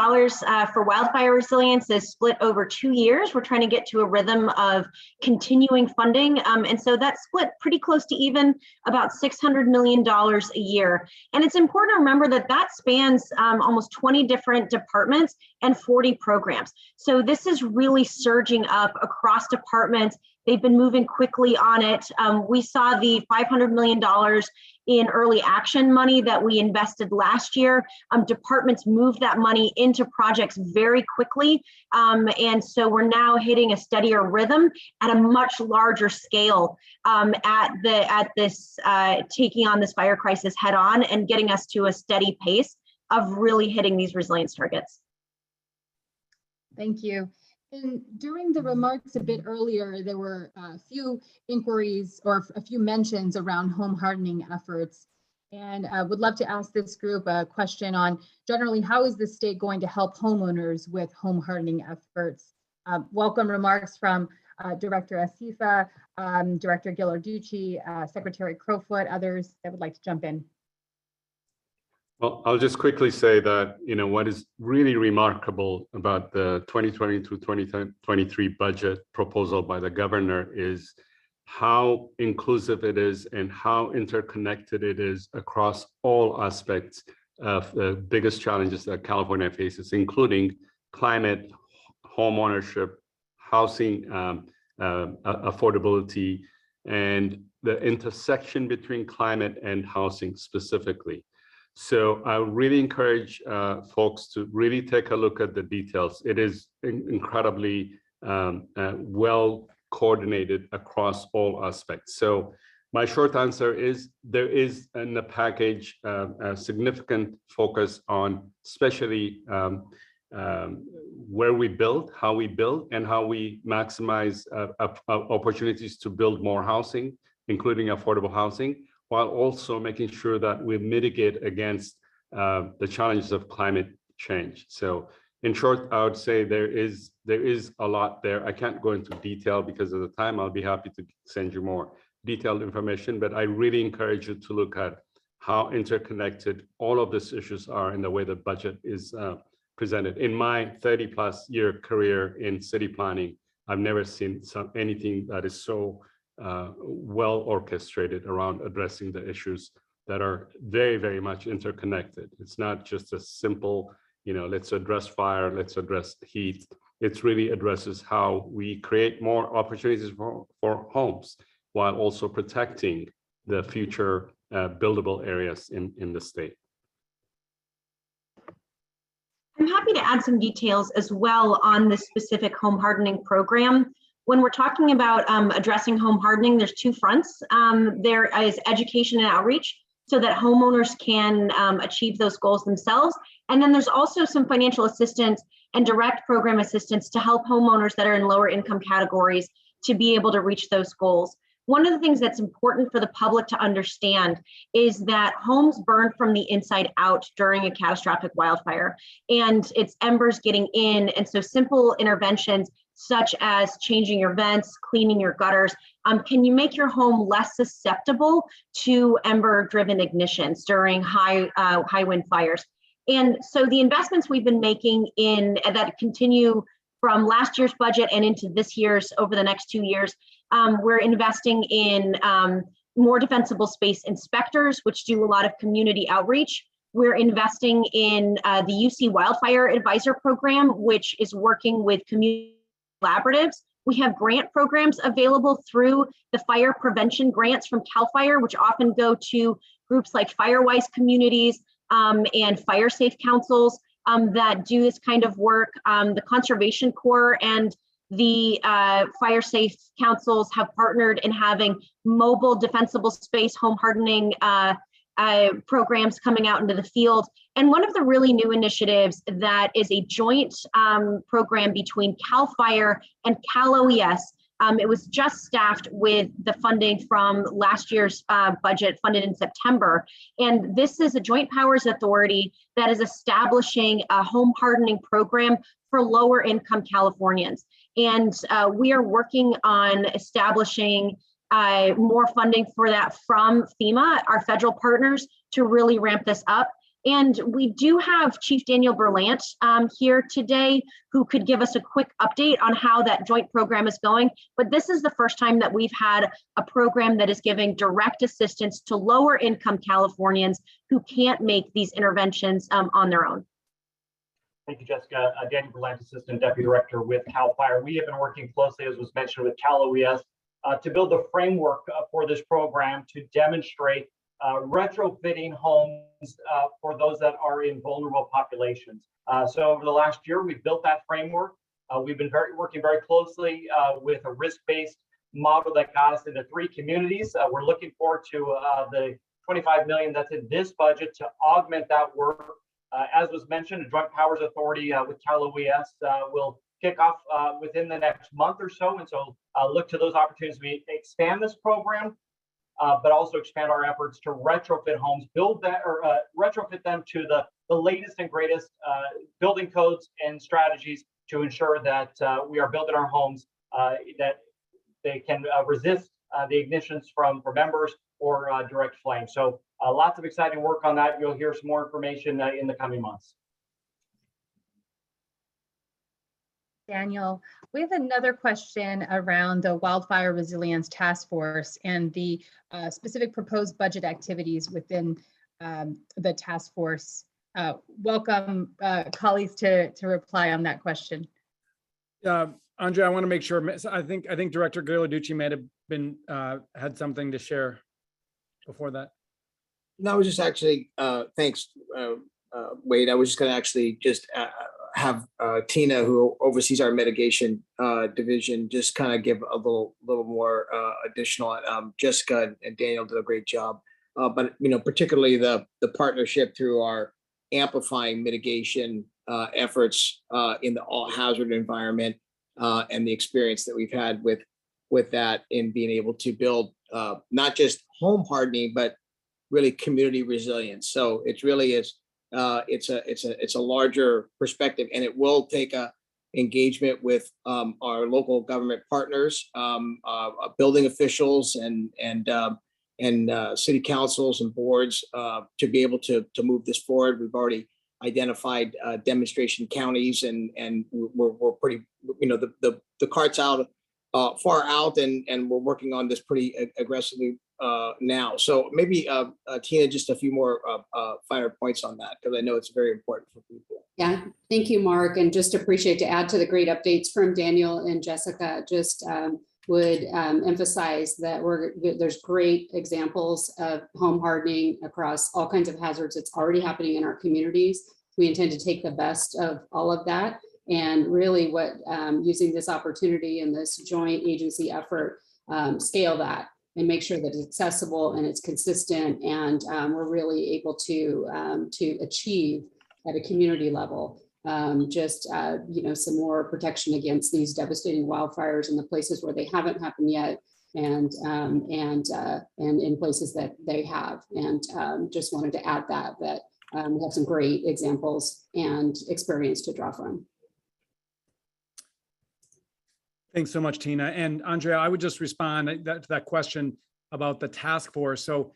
for wildfire resilience is split over 2 years. We're trying to get to a rhythm of continuing funding. And so that's split pretty close to even, about $600 million a year. And it's important to remember that that spans almost 20 different departments and 40 programs. So this is really surging up across departments. They've been moving quickly on it. We saw the $500 million in early action money that we invested last year. Departments moved that money into projects very quickly. And so we're now hitting a steadier rhythm at a much larger scale at this taking on this fire crisis head on and getting us to a steady pace of really hitting these resilience targets. Thank you. And during the remarks a bit earlier, there were a few inquiries or a few mentions around home hardening efforts. And I would love to ask this group a question on generally, how is the state going to help homeowners with home hardening efforts? Welcome remarks from Director Asifa, Director Ghilarducci, Secretary Crowfoot, others that would like to jump in. Well, I'll just quickly say that, what is really remarkable about the 2020-2023 budget proposal by the governor is how inclusive it is and how interconnected it is across all aspects of the biggest challenges that California faces, including climate, home ownership, housing affordability, and the intersection between climate and housing specifically. So I really encourage folks to really take a look at the details. It is incredibly well coordinated across all aspects. So my short answer is there is in the package a significant focus on especially where we build, how we build, and how we maximize opportunities to build more housing, including affordable housing, while also making sure that we mitigate against the challenges of climate change. So in short, I would say there is a lot there. I can't go into detail because of the time. I'll be happy to send you more detailed information, but I really encourage you to look at how interconnected all of these issues are in the way the budget is presented. In my 30+ year career in city planning, I've never seen anything that is so well orchestrated around addressing the issues that are very, very much interconnected. It's not just a simple, let's address fire, let's address heat. It really addresses how we create more opportunities for homes while also protecting the future buildable areas in the state. I'm happy to add some details as well on this specific home hardening program. When we're talking about addressing home hardening, there's two fronts. There is education and outreach so that homeowners can achieve those goals themselves. And then there's also some financial assistance and direct program assistance to help homeowners that are in lower income categories to be able to reach those goals. One of the things that's important for the public to understand is that homes burn from the inside out during a catastrophic wildfire, and it's embers getting in. And so simple interventions such as changing your vents, cleaning your gutters, can you make your home less susceptible to ember-driven ignitions during high wind fires? And so the investments we've been making in that continue from last year's budget and into this year's over the next 2 years, we're investing in more defensible space inspectors, which do a lot of community outreach. We're investing in the UC Wildfire Advisor Program, which is working with community collaboratives. We have grant programs available through the fire prevention grants from CAL FIRE, which often go to groups like FireWise Communities and Fire Safe Councils that do this kind of work. The Conservation Corps and the Fire Safe Councils have partnered in having mobile defensible space home hardening programs coming out into the field. And one of the really new initiatives that is a joint program between CAL FIRE and Cal OES It was just staffed with the funding from last year's budget funded in September. And this is a joint powers authority that is establishing a home hardening program for lower income Californians. And we are working on establishing more funding for that from FEMA, our federal partners, to really ramp this up. And we do have Chief Daniel Berlant here today, who could give us a quick update on how that joint program is going. But this is the first time that we've had a program that is giving direct assistance to lower income Californians who can't make these interventions on their own. Thank you, Jessica. Daniel Berlant, Assistant Deputy Director with CAL FIRE. We have been working closely, as was mentioned, with Cal OES to build the framework for this program to demonstrate retrofitting homes for those that are in vulnerable populations. So over the last year, we've built that framework. We've been working very closely with a risk-based model that got us into 3 communities. We're looking forward to the $25 million that's in this budget to augment that work. As was mentioned, a Joint Powers Authority with Cal OES will kick off within the next month or so. And so look to those opportunities to expand this program, but also expand our efforts to retrofit homes, build that or retrofit them to the latest and greatest building codes and strategies to ensure that we are building our homes that they can resist the ignitions from members or direct flame. So lots of exciting work on that. You'll hear some more information in the coming months. Daniel, we have another question around the Wildfire Resilience Task Force and the specific proposed budget activities within the task force. Welcome colleagues to reply on that question. Andre, I want to make sure. I think Director Ghilarducci may have been had something to share before that. No, I was just actually thanks, Wade. I was just going to actually just have Tina, who oversees our mitigation division, just kind of give a little more additional. Jessica and Daniel did a great job, but particularly the partnership through our amplifying mitigation efforts in the all hazard environment and the experience that we've had with that in being able to build not just home hardening, but really community resilience. So it really is. It's a larger perspective, and it will take a engagement with our local government partners, building officials, and city councils and boards to be able to move this forward. We've already identified demonstration counties, and we're pretty, the cart's out, far out, and we're working on this pretty aggressively now. So maybe Tina, just a few more finer points on that, because I know it's very important for people. Yeah, thank you, Mark. And just appreciate to add to the great updates from Daniel and Jessica, just would emphasize that there's great examples of home hardening across all kinds of hazards. It's already happening in our communities. We intend to take the best of all of that. And really what using this opportunity and this joint agency effort, scale that and make sure that it's accessible and it's consistent, and we're really able to achieve at a community level some more protection against these devastating wildfires in the places where they haven't happened yet, and in places that they have. And just wanted to add that we have some great examples and experience to draw from. Thanks so much, Tina. And Andrea, I would just respond to that question about the task force. So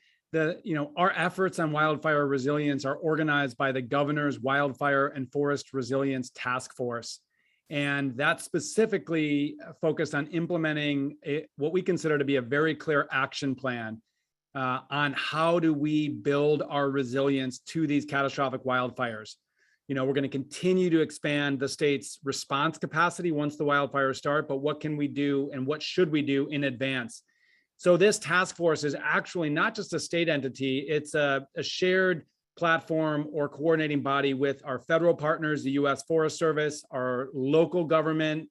our efforts on wildfire resilience are organized by the governor's Wildfire and Forest Resilience Task Force. And that's specifically focused on implementing what we consider to be a very clear action plan on how do we build our resilience to these catastrophic wildfires. We're going to continue to expand the state's response capacity once the wildfires start, but what can we do and what should we do in advance? So this task force is actually not just a state entity, it's a shared platform or coordinating body with our federal partners, the U.S. Forest Service, our local government,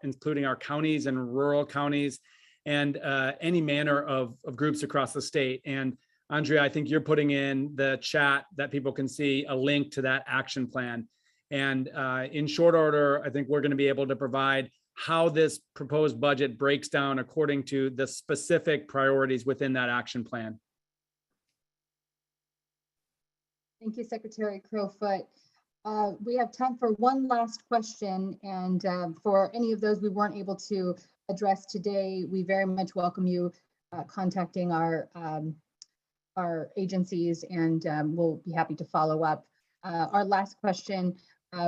including our counties and rural counties, and any manner of groups across the state. And Andrea, I think you're putting in the chat that people can see a link to that action plan. And in short order, I think we're going to be able to provide how this proposed budget breaks down according to the specific priorities within that action plan. Thank you, Secretary Crowfoot. We have time for one last question, and for any of those we weren't able to address today, we very much welcome you contacting our agencies, and we'll be happy to follow up. Our last question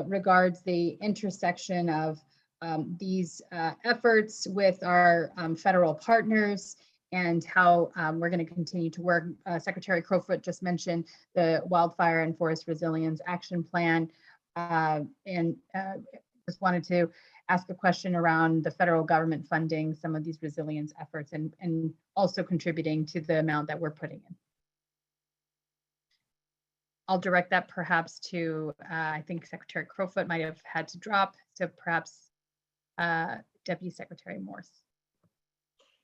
regards the intersection of these efforts with our federal partners and how we're going to continue to work. Secretary Crowfoot just mentioned the Wildfire and Forest Resilience Action Plan, and just wanted to ask a question around the federal government funding some of these resilience efforts and also contributing to the amount that we're putting in. I'll direct that perhaps to, I think Secretary Crowfoot might have had to drop, so perhaps Deputy Secretary Morse.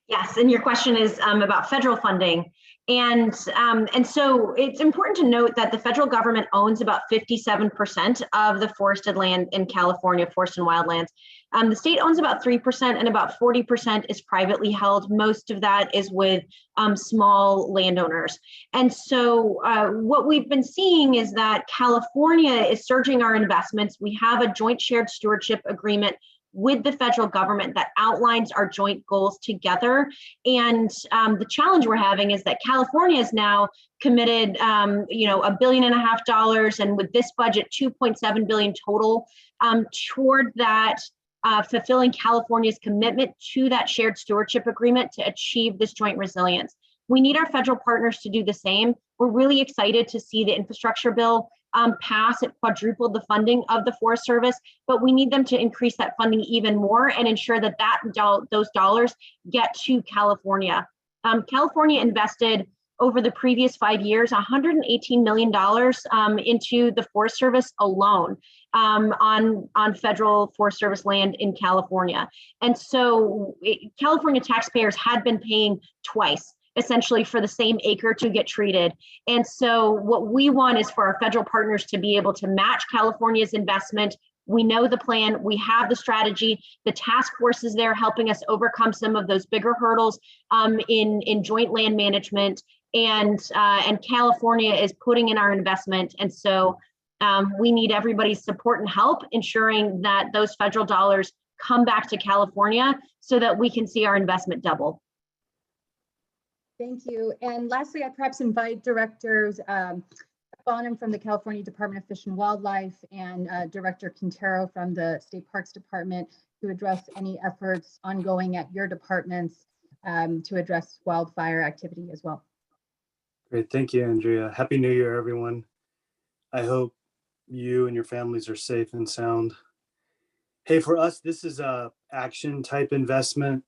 Yes, and your question is about federal funding. And so it's important to note that the federal government owns about 57% of the forested land in California, forest and wildlands. The state owns about 3% and about 40% is privately held. Most of that is with small landowners. And so what we've been seeing is that California is surging our investments. We have a joint shared stewardship agreement with the federal government that outlines our joint goals together. And the challenge we're having is that California is now committed, $1.5 billion, and with this budget, $2.7 billion total toward that, fulfilling California's commitment to that shared stewardship agreement to achieve this joint resilience. We need our federal partners to do the same. We're really excited to see the infrastructure bill pass. It quadrupled the funding of the Forest Service, but we need them to increase that funding even more and ensure that those dollars get to California. California invested over the previous 5 years $118 million into the Forest Service alone on federal Forest Service land in California. And so California taxpayers had been paying twice, essentially, for the same acre to get treated. And so what we want is for our federal partners to be able to match California's investment. We know the plan, we have the strategy, the task force is there helping us overcome some of those bigger hurdles in joint land management, and California is putting in our investment. And so we need everybody's support and help ensuring that those federal dollars come back to California so that we can see our investment double. Thank you. And lastly, I perhaps invite Directors Bonham from the California Department of Fish and Wildlife and Director Quintero from the State Parks Department to address any efforts ongoing at your departments to address wildfire activity as well. Great. Thank you, Andrea. Happy New Year, everyone. I hope you and your families are safe and sound. Hey, for us, this is a action type investment.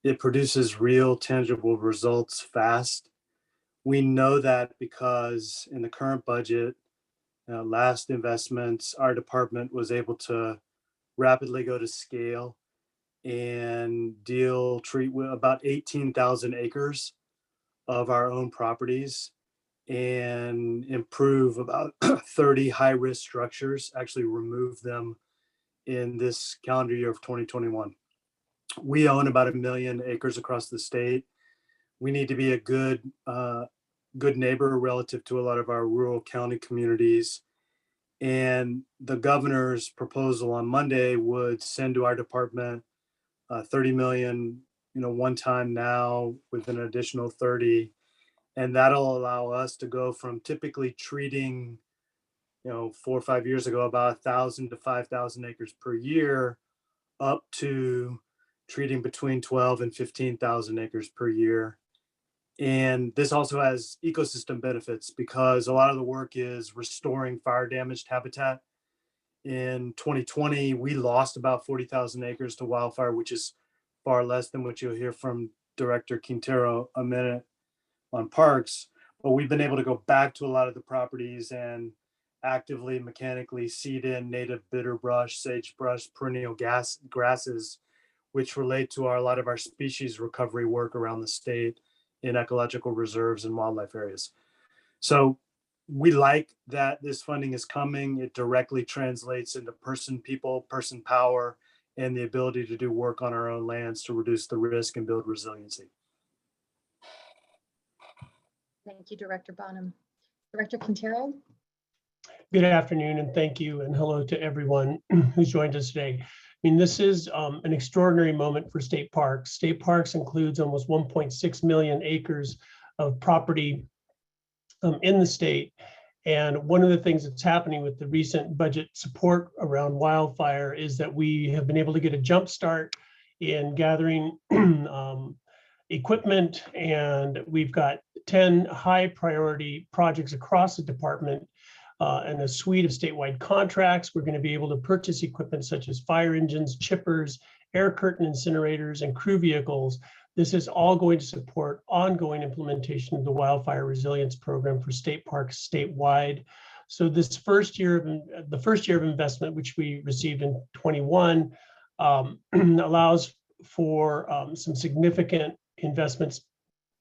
It produces real tangible results fast. We know that because in the current budget, last investments, our department was able to rapidly go to scale and treat with about 18,000 acres of our own properties and improve about 30 high-risk structures, actually remove them in this calendar year of 2021. We own about 1 million acres across the state. We need to be a good neighbor relative to a lot of our rural county communities. And the governor's proposal on Monday would send to our department 30 million, one time now with an additional 30. And that'll allow us to go from typically treating, 4 or 5 years ago, about 1,000 to 5,000 acres per year, up to treating between 12 and 15,000 acres per year. And this also has ecosystem benefits because a lot of the work is restoring fire damaged habitat. In 2020, we lost about 40,000 acres to wildfire, which is far less than what you'll hear from Director Quintero a minute on parks. But we've been able to go back to a lot of the properties and actively mechanically seed in native bitterbrush, sagebrush, perennial grasses, which relate to a lot of our species recovery work around the state in ecological reserves and wildlife areas. So we like that this funding is coming. It directly translates into person, people, person power, and the ability to do work on our own lands to reduce the risk and build resiliency. Thank you, Director Bonham. Director Quintero? Good afternoon, and thank you, and hello to everyone who's joined us today. I mean, this is an extraordinary moment for state parks. State parks includes almost 1.6 million acres of property in the state. And one of the things that's happening with the recent budget support around wildfire is that we have been able to get a jump start in gathering equipment, and we've got 10 high priority projects across the department and a suite of statewide contracts. We're going to be able to purchase equipment such as fire engines, chippers, air curtain incinerators, and crew vehicles. This is all going to support ongoing implementation of the Wildfire Resilience Program for state parks statewide. So this the first year of investment, which we received in 21, allows for some significant investments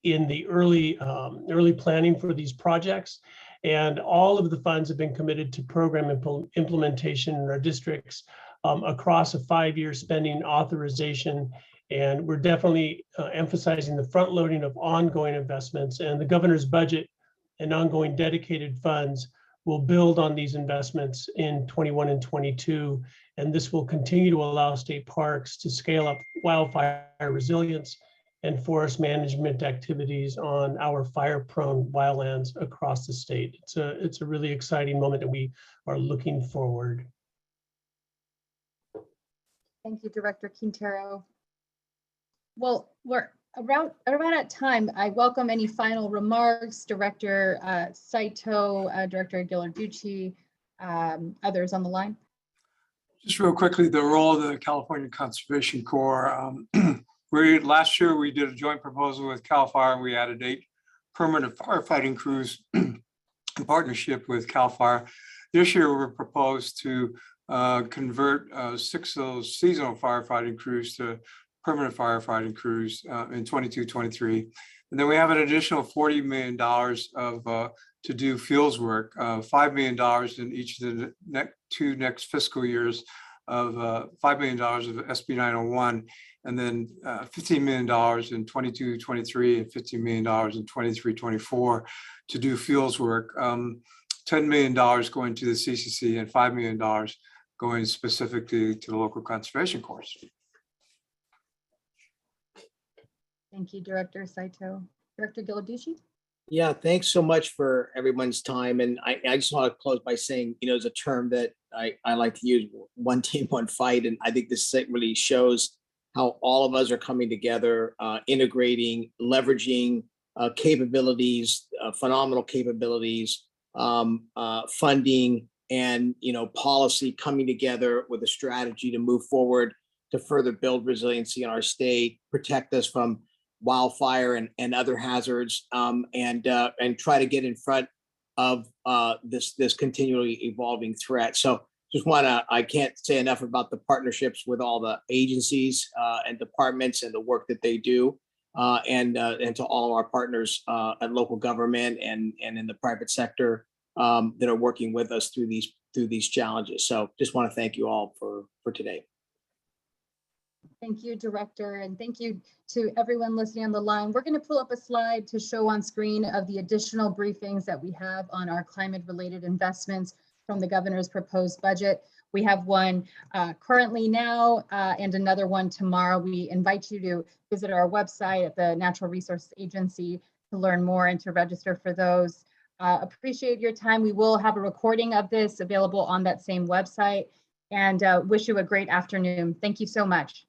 in the early planning for these projects. And all of the funds have been committed to program implementation in our districts across a 5-year spending authorization. And we're definitely emphasizing the front loading of ongoing investments, and the governor's budget and ongoing dedicated funds will build on these investments in 21 and 22. And this will continue to allow state parks to scale up wildfire resilience and forest management activities on our fire-prone wildlands across the state. It's a really exciting moment that we are looking forward. Thank you, Director Quintero. Well, we're around at time. I welcome any final remarks, Director Saito, Director Ghilarducci, others on the line. Just real quickly, the role of the California Conservation Corps. Last year we did a joint proposal with CAL FIRE, and we added 8 permanent firefighting crews in partnership with CAL FIRE. This year we're proposed to convert 6 of those seasonal firefighting crews to permanent firefighting crews in 22-23. And then we have an additional $40 million of to do fields work, $5 million in each of the next fiscal years of $5 million of SB 901, and then $15 million in 22-23 and $15 million in 23-24 to do fields work. $10 million going to the CCC and $5 million going specifically to the local conservation corps. Thank you, Director Saito. Director Ghilarducci? Yeah, thanks so much for everyone's time. And I just want to close by saying, it's a term that I like to use, one team, one fight. And I think this really shows how all of us are coming together, integrating, leveraging capabilities, phenomenal capabilities, funding, and policy coming together with a strategy to move forward to further build resiliency in our state, protect us from wildfire and other hazards, and try to get in front of this continually evolving threat. So I can't say enough about the partnerships with all the agencies and departments and the work that they do, and to all of our partners at local government and in the private sector that are working with us through these challenges. So just want to thank you all for today. Thank you, Director, and thank you to everyone listening on the line. We're going to pull up a slide to show on screen of the additional briefings that we have on our climate-related investments from the governor's proposed budget. We have one currently now and another one tomorrow. We invite you to visit our website at the Natural Resources Agency to learn more and to register for those. Appreciate your time. We will have a recording of this available on that same website, and wish you a great afternoon. Thank you so much.